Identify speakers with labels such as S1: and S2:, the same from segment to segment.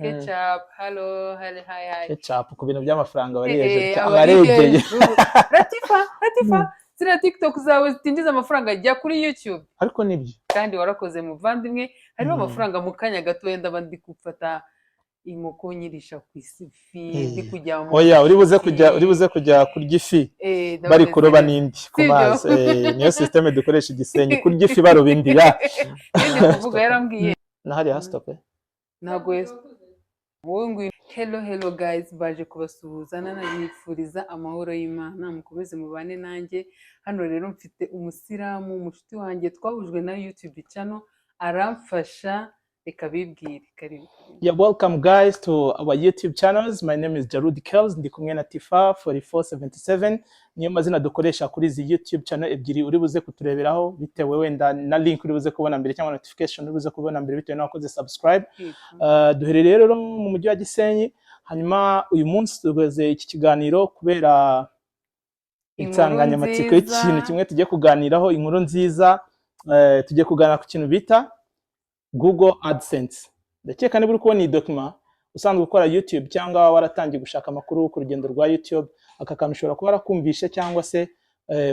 S1: ketchup hello hi
S2: ketchup ku bintu by'amafaranga bari
S1: abaregeye Latifa ziriya TikTok zawe zitinjiza amafaranga jya kuri YouTube
S2: ariko nibyo
S1: kandi warakoze muvandimwe harimo amafaranga mu kanya gato yenda bandi gufata inkoko nyirisha ku isifi ndi kujya mu
S2: oya uri buze kujya kurya ifi bari kuroba n'indi ku mazi niyo systeme dukoresha igisenyi kurya ifi baroba indi
S1: ndi kuvuga yarambwiye
S2: nahari hastope
S1: ntago wowe ngo hello guys baje kubasuhuza nanabifuriza amahoro y'Imana mukomeze mubane nanjye hano rero mfite umusiramu umushuti wanjye twahujwe na YouTube channel aramfasha reka bibwire karibu.
S2: Yeah, welcome guys to our YouTube channels. My name is Jarud Kells, ndi kumwe na Tifa 4477 niyo mazina dukoresha kuri izi YouTube channel ebyiri uri buze kutureberaho bitewe wenda na link uri buze kubona mbere cyangwa notification uri buze kubona mbere bitewe n'uko ukoze subscribe. Duherereye rero mu mujyi wa Gisenyi, hanyuma uyu munsi tugeze iki kiganiro kubera insanganyamatsiko y'ikintu kimwe tugiye kuganiraho, inkuru nziza. Tugiye kuganira ku kintu bita Google AdSense. Ndakeka niba uri kubona iyi document usanzwe ukora YouTube cyangwa waratangiye gushaka amakuru ku rugendo rwa YouTube, aka kantu ushobora kuba warakumvishe cyangwa se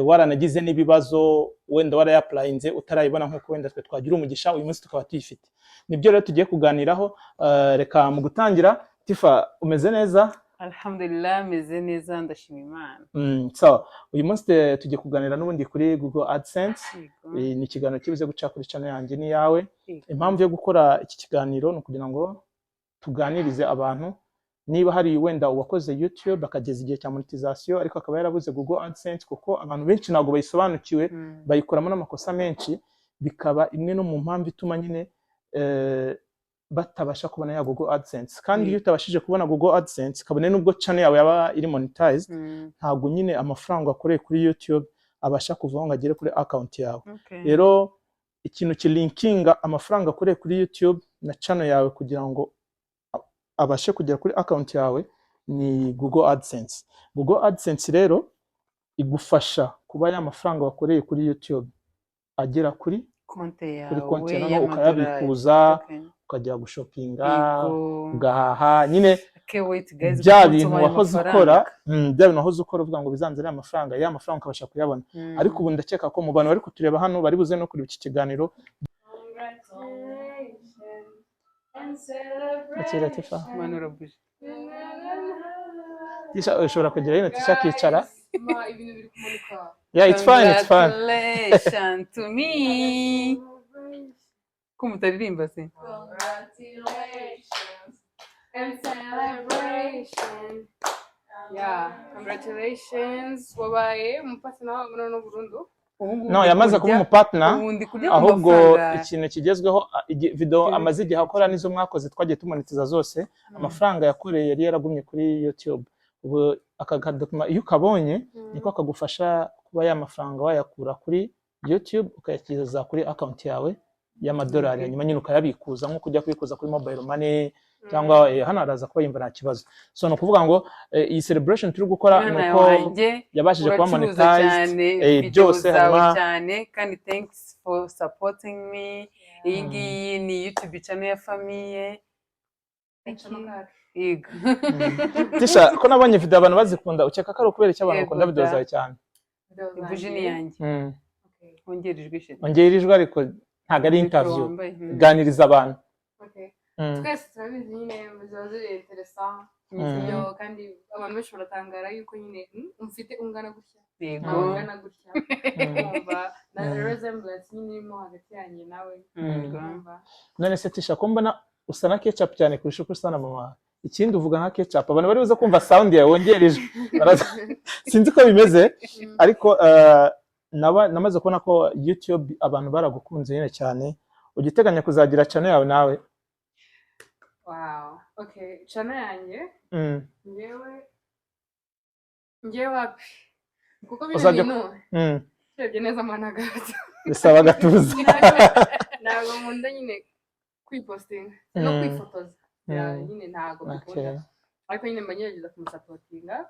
S2: waranagize n'ibibazo wenda warayaplayinze utarayibona nk'uko wenda twe twagira umugisha uyu munsi tukaba tuyifite. Nibyo rero tugiye kuganiraho. Reka mu gutangira, Tifa umeze neza?
S1: Alhamdulillah meze neza ndashima Imana.
S2: So uyu munsi tugiye kuganira n'ubundi kuri Google AdSense. Ni ikiganiro kibuze guca kuri channel yanjye ni yawe. Impamvu yo gukora iki kiganiro no kugira ngo tuganirize abantu niba hari wenda uwakoze YouTube akageza igihe cya monetization ariko akaba yarabuze Google AdSense, kuko abantu benshi ntago bayisobanukiwe bayikoramo n'amakosa menshi, bikaba imwe no mu mpamvu ituma nyine batabasha kubona ya Google AdSense. Kandi iyo utabashije kubona Google AdSense kabone nubwo channel yawe yaba iri monetized, ntago nyine amafaranga akoreye kuri YouTube abasha kuvaho ngo agere kuri account yawe. Rero ikintu kilinkinga amafaranga akoreye kuri YouTube na channel yawe kugira ngo abashe kugera kuri account yawe ni Google AdSense. Google AdSense rero igufasha kuba ya mafaranga wakoreye kuri YouTube agera kuri
S1: konti yawe,
S2: kuri konti yawe ukayabikuza, ukajya gushopinga, ugahaha, nyine bya bintu wahoze ukora, bya bintu wahoze ukora uvuga ngo bizanzira amafaranga, ya mafaranga ukabasha kuyabona. Ariko ubu ndakeka ko mu bantu bari kutureba hano bari buze no kuri iki kiganiro. Ushobora kugera hino Tisha kicara. Yeah, it's fine.
S1: Congratulations to me. Kumutaririmba se.
S3: Congratulations and celebration. Yeah, congratulations. Wabaye umupatana wa muno Burundi.
S2: No, yamaze kuba umupartner, ahubwo ikintu kigezweho video amaze igihe akora nizo mwakoze twagiye tumonetiza zose, amafaranga yakoreye yari yaragumye kuri YouTube. Ubu aka document iyo ukabonye niko akagufasha kuba ya mafaranga wayakura kuri YouTube ukayakiza kuri account yawe y'amadolari, hanyuma nyine ukayabikuza nko kujya kubikuza kuri mobile money cyangwa hano araza kuba yimva nta kibazo. So no kuvuga ngo iyi celebration turi gukora nuko yabashije kuba monetized byose hanyuma
S1: cyane, kandi thanks for supporting me. Iyi ngiyi ni YouTube channel ya famille.
S2: Tisha ko nabonye video abantu bazikunda, ukeka ko ari ukubera icyo abantu bakunda video zawe cyane?
S1: Ibujini yanjye ongerijwe
S2: ariko ntago ari interview, ganiriza abantu.
S3: Twese turabizi nyine bizaze interesa iyo kandi abantu benshi baratangara yuko nyine umfite ungana gutya, ungana gutya, kumva na resemblance nyine irimo hagati yanjye nawe.
S2: None se Tisha ko mbona usa na ketchup cyane kurusha uko usa na mama. Ikindi uvuga nka ketchup, abantu bari buze kumva sound yawe wongereje. Sinzi ko bimeze ariko namaze kubona ko YouTube abantu baragukunze nyine cyane. Ugiteganya kuzagira channel yawe nawe?
S3: Wow, okay, channel yanjye ngewe wapi kuko bintu cyebye neza managaza
S2: bisaba gatuza.
S3: Ntabwo nkunda nyine kwipostinga no kwifotoza, nyine ntabwo bikunda, ariko nyine mbanyegereza kumusapotinga.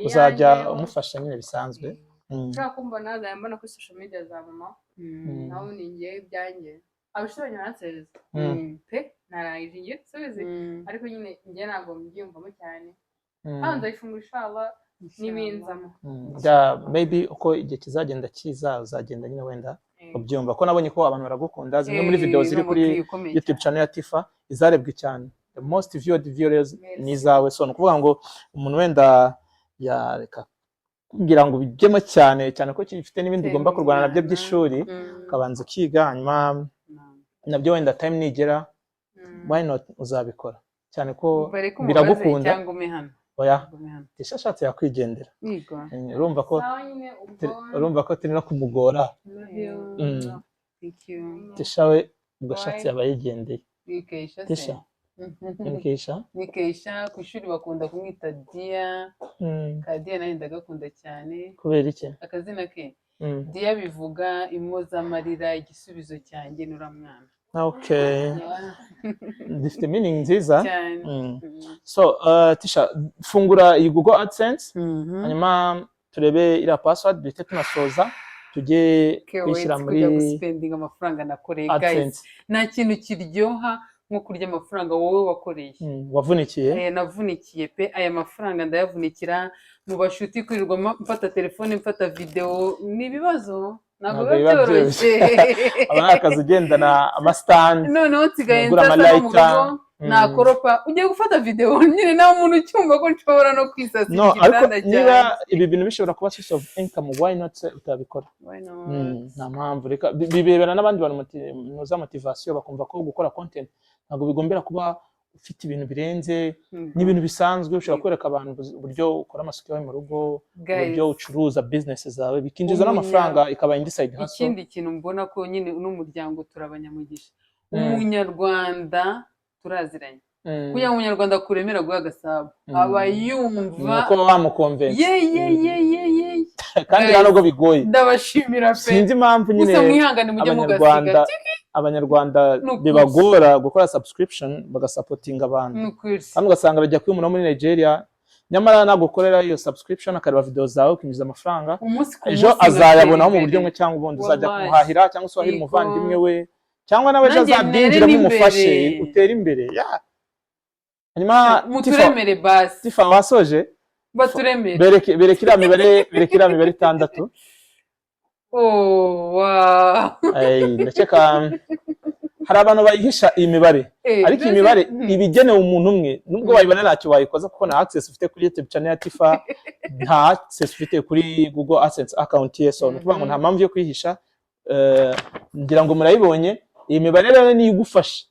S2: Uzajya umufasha nyine bisanzwe.
S3: Nshaka kumbona ndayambona kuri social media za mama, naho ni ngewe ibyanjye abashobora nyanseza pe narangije soze ariko nyine njye ntabwo mbyiyumvamo cyane hano ndayifungura inshallah n'ibinzamo
S2: maybe uko igihe kizagenda kiza uzagenda nyine wenda ubyumva ko nabonye ko abantu baragukunda zimwe muri video ziri kuri YouTube channel ya Tifa izarebwe cyane the most viewed videos ni zawe so no kuvuga ngo umuntu wenda yareka kugira ngo bijyemo cyane ko gifite n'ibindi ugomba kurwana nabyo by'ishuri ukabanza ukiga hanyuma nabyo wenda time nigera why not uzabikora cyane ko biragukunda oya ishashatse yakwigendera urumva ko turi no kumugora tishawe ugashatse yabayigendeye
S1: Nikesha ku ishuri bakunda kumwita Dia Kadia nayo ndagakunda cyane
S2: kubera iki
S1: akazina ke Dia bivuga imwoza amarira igisubizo cyanjye nuramwana
S2: okay difite meaning nziza so Tisha fungura iyi Google AdSense hanyuma turebe ira password bite tunasoza tujye kwishyira muri
S1: spending amafaranga nakoreye guys nta kintu kiryoha nko kurya amafaranga wowe wakoreye
S2: wavunikiye
S1: navunikiye pe aya mafaranga ndayavunikira mu bashuti kwirirwa mfata telefone mfata video ni ibibazo ntabwo byoroshye
S2: abakazi ugendana amastand
S1: noneho nsigaye nsaza mu rugo nakoropa ugiye gufata video nyine nta muntu ucyumva ko nshobora no kwisasira igitanda cyane
S2: niba ibi bintu bishobora kuba source of income why not utabikora nta mpamvu reka bibebera n'abandi bantu muza motivation bakumva ko gukora content ntabwo bigombera kuba ufite ibintu birenze n'ibintu bisanzwe ushobora kwereka abantu uburyo ukora amasuku yawe mu rugo uburyo ucuruza business zawe bikinjiza n'amafaranga ikaba inside hustle
S1: ikindi kintu mbona ko nyine n'umuryango turabanyamugisha umunyarwanda turaziranye kuya umunyarwanda kuremera guha Gasabo aba yumva
S2: nuko bamukonvense
S1: ye
S2: kandi ntabwo bigoye
S1: ndabashimira pe
S2: sinzi impamvu nyine
S1: mwihangane mujye mugasiga
S2: abanyarwanda bibagora gukora subscription bagasapotinga abantu kandi ugasanga bajya kuri umuntu muri Nigeria nyamara nagukorera iyo subscription akareba video zawe ukinjiza amafaranga ejo azayabonaho mu buryo bumwe cyangwa ubundi uzajya kumuhahira cyangwa se wahira umuvandimwe we cyangwa nawe azabyinjiramo umufashe utera imbere hanyuma
S1: muturemere basi
S2: Tifa wasoje
S1: baturemere
S2: berekira mibare 6 ndakeka hari abantu bayihisha iyi mibare ariko iyi mibare ibigenewe umuntu umwe nubwo wayibona ntacyo wayikoza kuko nta access ufite kuri YouTube channel ya Tifa nta access ufite kuri Google AdSense account ye so nukuvuga ngo nta mpamvu yo kwihisha ngira ngo murayibonye iyi mibare rero ni igufasha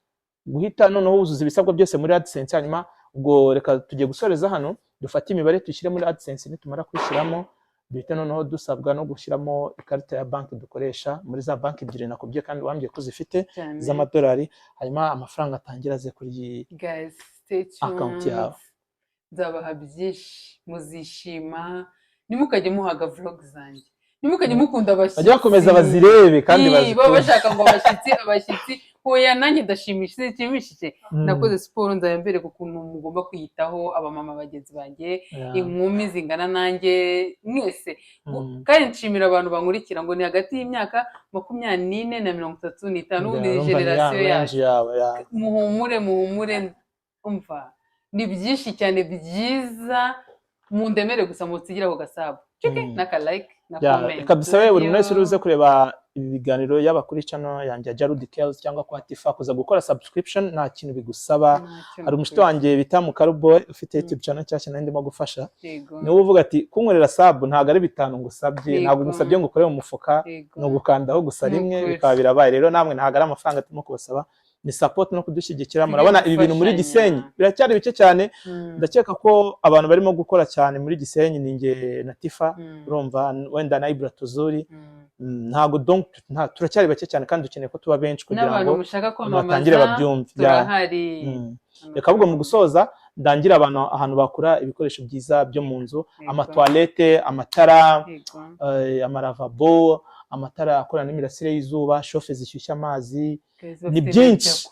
S2: guhita noneho uzuza ibisabwa byose muri AdSense hanyuma ubwo reka tujye gusoreza hano dufate imibare tushyire muri AdSense nitumara kwishyiramo duhita noneho dusabwa no gushyiramo ikarita ya banki dukoresha muri za banki ebyiri nakubye kandi wambye ko zifite z'amadolari hanyuma amafaranga atangira aze kuri
S1: guys stay tuned
S2: account yawe
S1: nzabaha byinshi muzishima nimukajye muhaga vlog zanjye nimukajye mukunda abashyitsi
S2: bajya bakomeza bazirebe kandi
S1: baba bashaka ngo abashyitsi hoya nanjye ndashimishije nakoze siporo nzayambere ku kuntu mugomba kwiyitaho abamama bagenzi banjye inkumi zingana nanjye mwese kandi nshimira abantu bankurikira ngo ni hagati y'imyaka 24 na 35 ni generation yawe muhumure umva ni byinshi cyane byiza mundemere gusa mutsigira ko Gasabo naka like na comment
S2: kabisa buri wese uruze kureba ibi biganiro yaba kuri channel yanjye Jarudi Kells cyangwa kwa Tifa kuza gukora subscription nta kintu bigusaba hari umushito wanjye bita mu Karuboy ufite YouTube channel cyashye ndimo gufasha niwe uvuga ati kunkorera sub ntago ari bitanu ngusabye ntago ngusabye ngo ukore mu mufuka no gukandaho gusa rimwe bikaba birabaye rero namwe ntago ari amafaranga turimo kubasaba ni support no kudushyigikira murabona ibi bintu muri Gisenyi biracyari bike cyane ndakeka ko abantu barimo gukora cyane muri Gisenyi ninge na Tifa urumva wenda na Ibra Tuzuri ntago donc turacyari bake cyane kandi dukeneye ko tuba benshi kugira ngo batangire babyumve reka ahubwo mu gusoza ndangira abantu ahantu bakura ibikoresho byiza byo mu nzu amatoilette amatara amaravabo amatara akorana n'imirasire y'izuba chauffe zishyushya amazi ni byinshi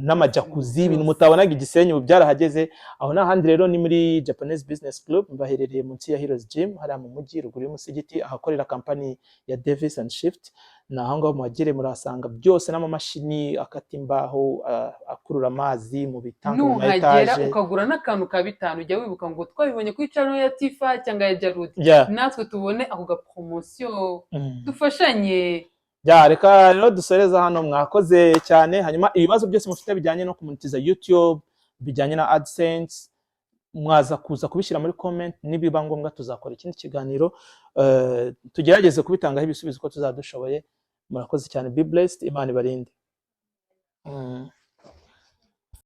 S2: n'amajakuzi ibintu mutabonaga Igisenyi ubu byarahageze aho n'ahandi rero ni muri Japanese Business Club baherereye munsi ya Heroes Gym hari mu mujyi ruguru y'umusigiti ahakorera company ya Davis and Shift naho ngaho muhagere murasanga byose n'amamashini akata imbaho akurura amazi mu bitanga mu etage
S1: nuhagera ukagura n'akantu ka 5 ujya wibuka ngo twabibonye kuri channel ya Tifa cyangwa ya Jarud natwe tubone ako ga promotion dufashanye
S2: reka rero dusoreza hano mwakoze cyane hanyuma ibibazo byose mufite bijyanye no kumonetiza YouTube bijyanye na AdSense mwaza kuza kubishyira muri comment nibiba ngombwa tuzakora ikindi kiganiro tugerageze kubitangaho ibisubizo ko tuzadushoboye murakoze cyane be blessed Imana ibarinde